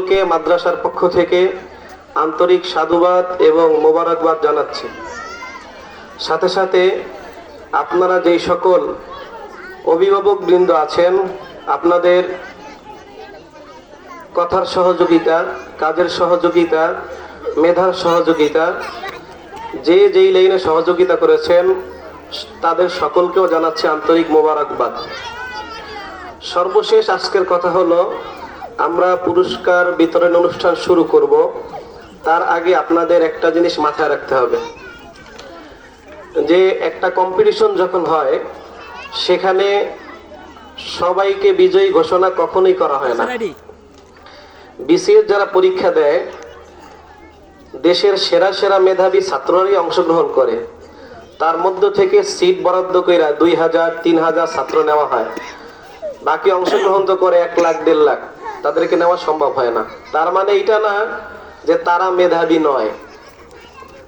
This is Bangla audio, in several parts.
কে মাদ্রাসার পক্ষ থেকে আন্তরিক সাধুবাদ এবং মোবারকবাদ জানাচ্ছি। সাথে সাথে আপনারা যেই সকল অভিভাবক বৃন্দ আছেন, আপনাদের কথার সহযোগিতা, কাজের সহযোগিতা, মেধার সহযোগিতা, যে যেই লাইনে সহযোগিতা করেছেন তাদের সকলকেও জানাচ্ছি আন্তরিক মোবারকবাদ। সর্বশেষ আজকের কথা হলো, আমরা পুরস্কার বিতরণ অনুষ্ঠান শুরু করব। তার আগে আপনাদের একটা জিনিস মাথায় রাখতে হবে, যে একটা কম্পিটিশন যখন হয় সেখানে সবাইকে বিজয়ী ঘোষণা কখনোই করা হয় না। বিসিএস যারা পরীক্ষা দেয়, দেশের সেরা সেরা মেধাবী ছাত্ররাই অংশগ্রহণ করে। তার মধ্য থেকে সিট বরাদ্দ করে 2000 3000 ছাত্র নেওয়া হয়। বাকি অংশগ্রহণ তো করে 1 লাখ 1.5 লাখ, তাদেরকে নেওয়া সম্ভব হয় না। তার মানে এটা না যে তারা মেধাবী নয়,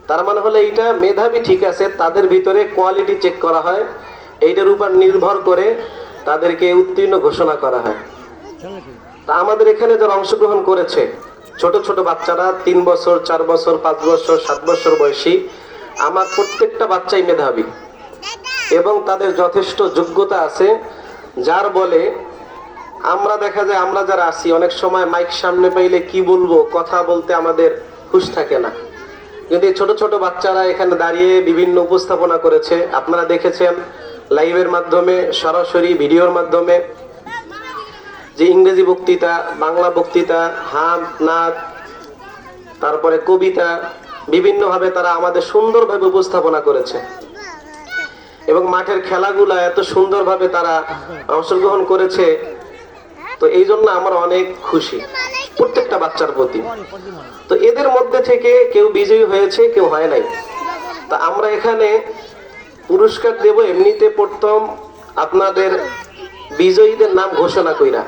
তার মানে হলো এইটা মেধাবী ঠিক আছে, তাদের ভিতরে কোয়ালিটি চেক করা হয়, এইটার উপর নির্ভর করে তাদেরকে উত্তীর্ণ ঘোষণা করা হয়। তা আমাদের এখানে যারা অংশগ্রহণ করেছে, ছোট ছোট বাচ্চারা 3 বছর 4 বছর 5 বছর 7 বছর বয়সী, আমার প্রত্যেকটা বাচ্চাই মেধাবী এবং তাদের যথেষ্ট যোগ্যতা আছে, যার বলে আমরা দেখা যায় আমরা যারা আছি অনেক সময় মাইক সামনে পাইলে কি বলবো, কথা বলতে আমাদের হুঁশ থাকে না। কিন্তু এই ছোট ছোট বাচ্চারা এখানে দাঁড়িয়ে বিভিন্ন উপস্থাপনা করেছে, আপনারা দেখেছেন লাইভের মাধ্যমে, সরাসরি ভিডিওর মাধ্যমে, যে ইংরেজি বক্তৃতা, বাংলা বক্তৃতা, হাত নাচ, তারপরে কবিতা, বিভিন্ন ভাবে তারা আমাদের সুন্দরভাবে উপস্থাপনা করেছে এবং মাঠের খেলাগুলা এত সুন্দরভাবে তারা অংশগ্রহণ করেছে। তো এই জন্য আমরা অনেক খুশি প্রত্যেকটা বাচ্চার প্রতি। তো এদের মধ্যে থেকে কেউ বিজয়ী হয়েছে, কেউ হয় নাই। তা আমরা এখানে পুরস্কার দেব এমনিতে প্রথম আপনাদের বিজয়ীদের নাম ঘোষণা কইরা,